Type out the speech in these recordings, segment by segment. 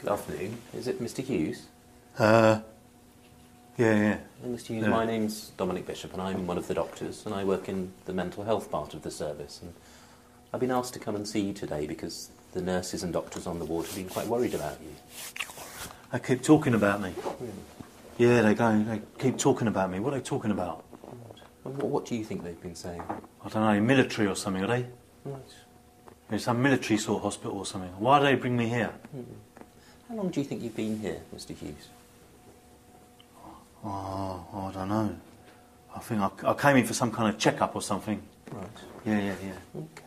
Good afternoon. Is it Mr. Hughes? Yeah. Mr. Hughes, my name's Dominic Bishop and I'm one of the doctors and I work in the mental health part of the service. And I've been asked to come and see you today because the nurses and doctors on the ward have been quite worried about you. They keep talking about me. Really? Yeah, they keep talking about me. What are they talking about? And what do you think they've been saying? I don't know, military or something, are they? Right. It's some military sort of hospital or something. Why do they bring me here? How long do you think you've been here, Mr. Hughes? Oh, I don't know. I think I came in for some kind of check-up or something. Right. Yeah. Okay.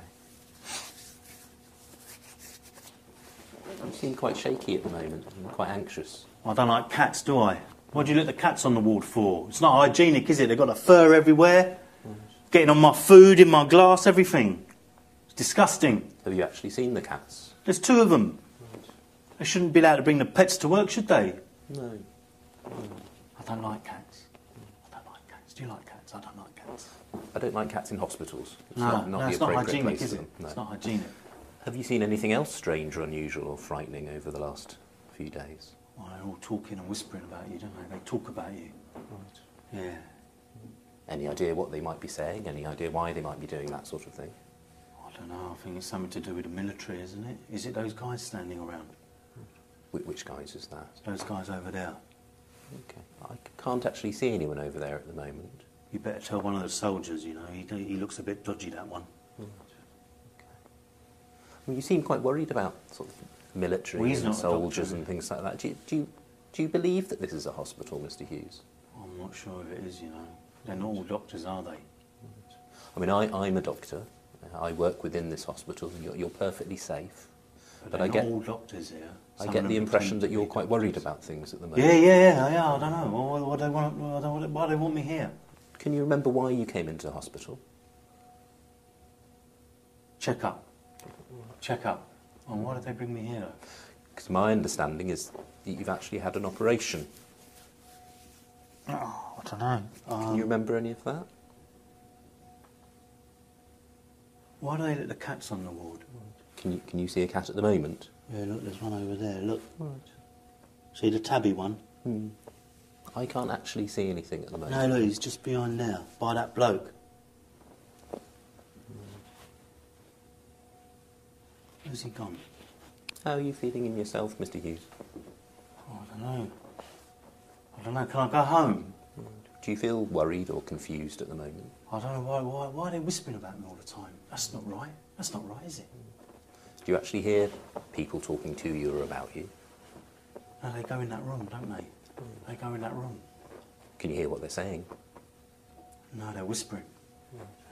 You seem quite shaky at the moment and quite anxious. I don't like cats, do I? What do you let the cats on the ward for? It's not hygienic, is it? They've got the fur everywhere, getting on my food, in my glass, everything. It's disgusting. Have you actually seen the cats? There's 2 of them. Right. They shouldn't be allowed to bring the pets to work, should they? No. I don't like cats. I don't like cats. Do you like cats? I don't like cats. I don't like cats in hospitals. It's No, not it's the not appropriate hygienic, place is for it? them. No. It's not hygienic. Have you seen anything else strange or unusual or frightening over the last few days? Well, they're all talking and whispering about you, don't they? They talk about you. Right. Yeah. Any idea what they might be saying? Any idea why they might be doing that sort of thing? I don't know. I think it's something to do with the military, isn't it? Is it those guys standing around? Which guys is that? Those guys over there. Okay. I can't actually see anyone over there at the moment. You better tell one of the soldiers, you know. He looks a bit dodgy, that one. Right. Okay. Well, you seem quite worried about sort of military Well, he's and not a soldiers doctor, and things like that. Do you believe that this is a hospital, Mr. Hughes? I'm not sure if it is, you know. They're not all doctors, are they? I mean, I'm a doctor. I work within this hospital. You're perfectly safe. But I they're get not all doctors here. I Some get of the them impression pretend that to you're be quite doctors. worried about things at the moment. Yeah, I don't know. Why do they want me here? Can you remember why you came into hospital? Check up. And why did they bring me here, though? Because my understanding is that you've actually had an operation. Oh, I don't know. Can you remember any of that? Why do they let the cats on the ward? Can you see a cat at the moment? Yeah, look, there's one over there, look. Right. See the tabby one? I can't actually see anything at the moment. No, look, he's just behind there, by that bloke. Where's he gone? How are you feeling in yourself, Mr. Hughes? Oh, I don't know. Can I go home? Do you feel worried or confused at the moment? I don't know why are they whispering about me all the time? That's not right. That's not right, is it? Do you actually hear people talking to you or about you? No, they go in that room, don't they? They go in that room. Can you hear what they're saying? No, they're whispering.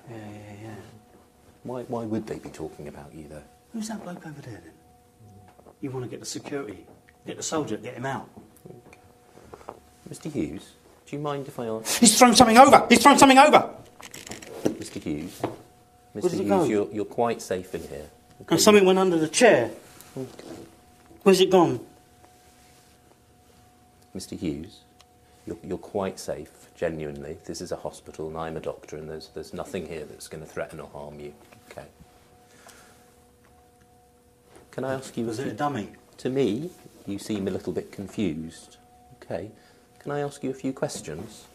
Yeah. Why would they be talking about you, though? Who's that bloke over there, then? You want to get the security. Get the soldier, get him out. Okay. Mr. Hughes, do you mind if I ask... He's thrown something over! Mr. Hughes? Mr. Where does it go? Hughes, you're quite safe in here. Okay? And something went under the chair. Okay. Where's it gone? Mr. Hughes, you're quite safe, genuinely. This is a hospital and I'm a doctor and there's nothing here that's going to threaten or harm you. Okay. Can I ask you... Was it a dummy? To me, you seem a little bit confused. Okay. Can I ask you a few questions?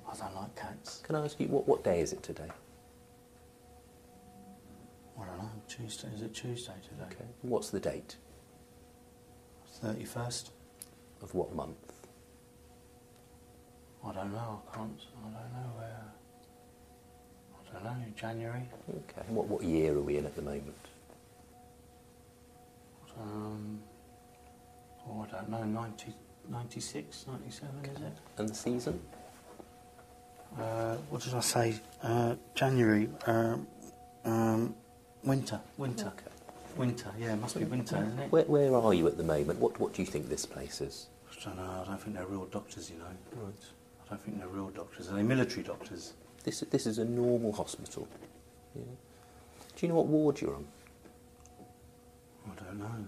I don't like cats. Can I ask you, what day is it today? I don't know. Tuesday. Is it Tuesday today? Okay. And what's the date? 31st? Of what month? I don't know. I don't know. I don't know. January? Okay. And what year are we in at the moment? I don't know. 96, 97, is it? And the season? What did I say? January. Winter. Okay. Winter, yeah, it must be winter, isn't it? Where are you at the moment? What do you think this place is? I don't know, I don't think they're real doctors, you know. Right. I don't think they're real doctors. Are they military doctors? This is a normal hospital. Yeah. Do you know what ward you're on? I don't know.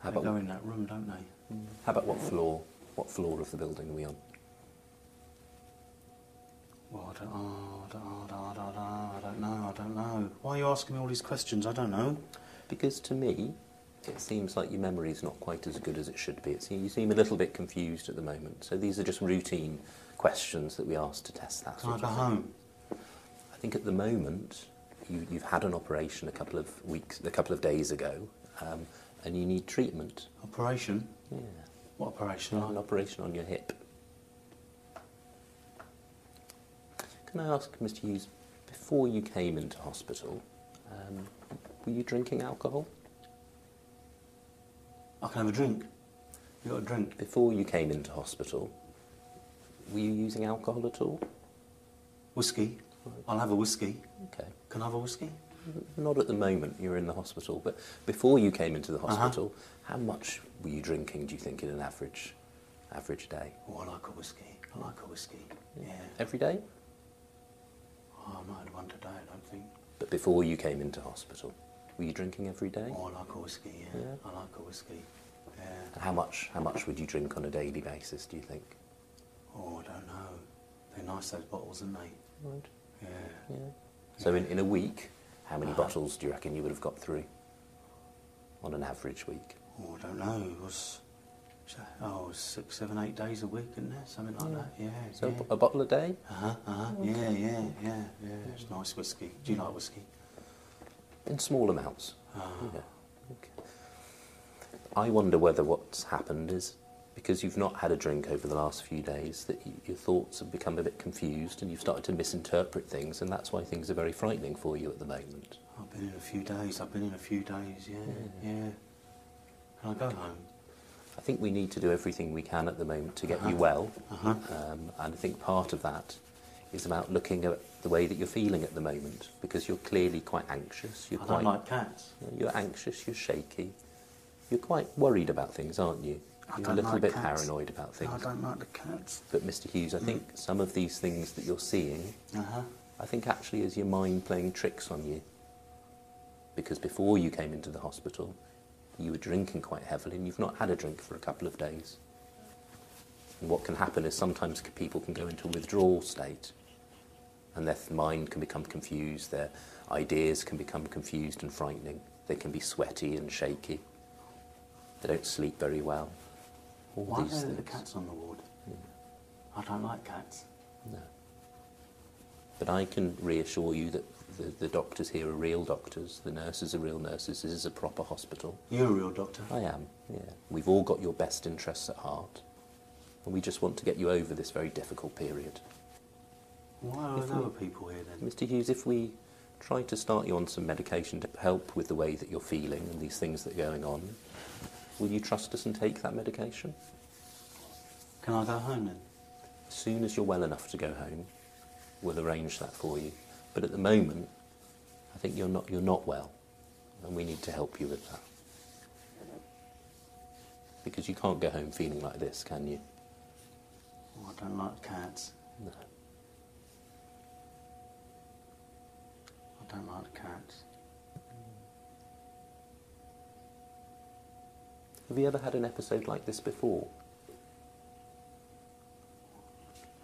How They about go in that room, don't they? How about what floor? What floor of the building are we on? Well, I don't know. Why are you asking me all these questions? I don't know. Because to me, It seems like your memory is not quite as good as it should be. You seem a little bit confused at the moment. So these are just routine questions that we ask to test that Can I sort go of thing. home? I think at the moment you've had an operation a couple of days ago, and you need treatment. Operation? Yeah. What operation? An operation on your hip. Can I ask, Mr. Hughes, before you came into hospital, were you drinking alcohol? I can have a drink. You got a drink? Before you came into hospital, were you using alcohol at all? Whiskey? I'll have a whiskey. Okay. Can I have a whiskey? Not at the moment, you're in the hospital, but before you came into the hospital, how much were you drinking, do you think, in an average day? Oh, I like a whiskey. I like a whiskey. Yeah. Every day? Oh, I might have one today, I don't think. But before you came into hospital, were you drinking every day? Oh, I like a whiskey, yeah. I like a whiskey. Yeah. And how much would you drink on a daily basis, do you think? Oh, I don't know. They're nice, those bottles, aren't they? Right. Yeah. Yeah. So in a week, how many bottles do you reckon you would have got through on an average week? Oh, I don't know. It was 6, 7, 8 days a week, isn't there? Something like that. Yeah. So yeah. a bottle a day? Yeah. It's nice whiskey. Do you like whiskey? In small amounts. Yeah. Okay. I wonder whether what's happened is because you've not had a drink over the last few days, that your thoughts have become a bit confused and you've started to misinterpret things, and that's why things are very frightening for you at the moment. I've been in a few days. Yeah. Can I go home? I think we need to do everything we can at the moment to get you well, and I think part of that is about looking at the way that you're feeling at the moment, because you're clearly quite anxious. I don't like cats. You're anxious, you're shaky. You're quite worried about things, aren't you? You're a little bit paranoid about things. No, I don't like the cats. But Mr. Hughes, I think some of these things that you're seeing, I think actually is your mind playing tricks on you. Because before you came into the hospital, you were drinking quite heavily and you've not had a drink for a couple of days. And what can happen is sometimes people can go into a withdrawal state and their mind can become confused, their ideas can become confused and frightening. They can be sweaty and shaky. They don't sleep very well. Why are there the cats on the ward? I don't like cats. No. But I can reassure you that the doctors here are real doctors, the nurses are real nurses, this is a proper hospital. You're a real doctor? I am, yeah. We've all got your best interests at heart, and we just want to get you over this very difficult period. Why are there other people here then? Mr. Hughes, if we try to start you on some medication to help with the way that you're feeling and these things that are going on, will you trust us and take that medication? Can I go home then? As soon as you're well enough to go home, we'll arrange that for you. But at the moment, I think you're not well, and we need to help you with that. Because you can't go home feeling like this, can you? Oh, I don't like cats. No. I don't like cats. Have you ever had an episode like this before?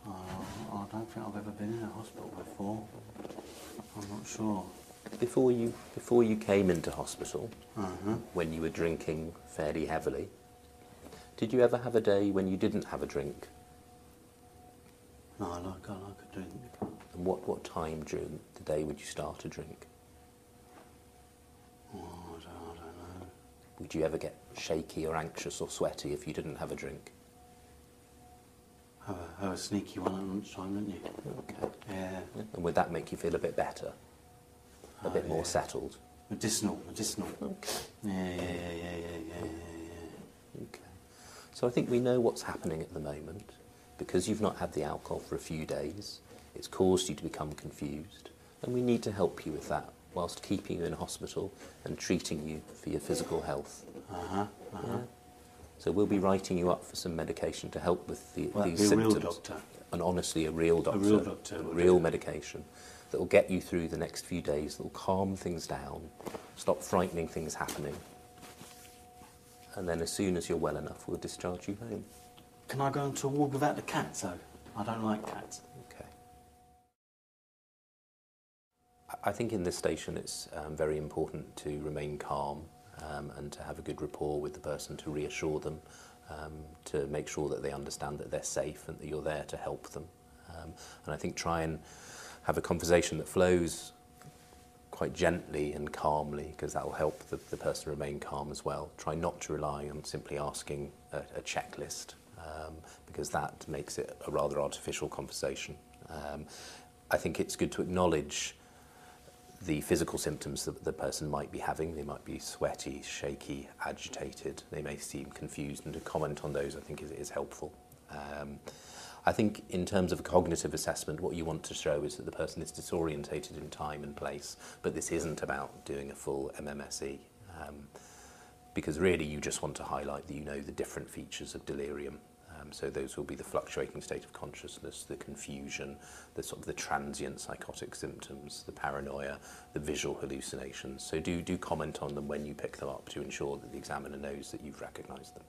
I don't think I've ever been in a hospital before. I'm not sure. Before you came into hospital, when you were drinking fairly heavily, did you ever have a day when you didn't have a drink? No, I like a drink. And what time during the day would you start a drink? Oh, I don't know. Would you ever get shaky or anxious or sweaty if you didn't have a drink? Have a sneaky one at lunchtime, didn't you? Okay. Yeah. And would that make you feel a bit better? A bit more settled? Medicinal. Okay. Yeah. Okay. So I think we know what's happening at the moment. Because you've not had the alcohol for a few days, it's caused you to become confused. And we need to help you with that, whilst keeping you in hospital and treating you for your physical health. Yeah? So we'll be writing you up for some medication to help with these symptoms. A real doctor. And honestly, a real doctor. A real doctor. Real medication that will get you through the next few days, that will calm things down, stop frightening things happening. And then as soon as you're well enough, we'll discharge you home. Can I go into a ward without the cats, though? I don't like cats. Okay. I think in this station it's very important to remain calm. and to have a good rapport with the person, to reassure them, to make sure that they understand that they're safe and that you're there to help them. And I think try and have a conversation that flows quite gently and calmly, because that will help the person remain calm as well. Try not to rely on simply asking a checklist, because that makes it a rather artificial conversation. I think it's good to acknowledge the physical symptoms that the person might be having. They might be sweaty, shaky, agitated. They may seem confused, and to comment on those I think is helpful. I think in terms of a cognitive assessment, what you want to show is that the person is disorientated in time and place, but this isn't about doing a full MMSE, because really you just want to highlight that you know the different features of delirium. So those will be the fluctuating state of consciousness, the confusion, the sort of the transient psychotic symptoms, the paranoia, the visual hallucinations. So do comment on them when you pick them up to ensure that the examiner knows that you've recognised them.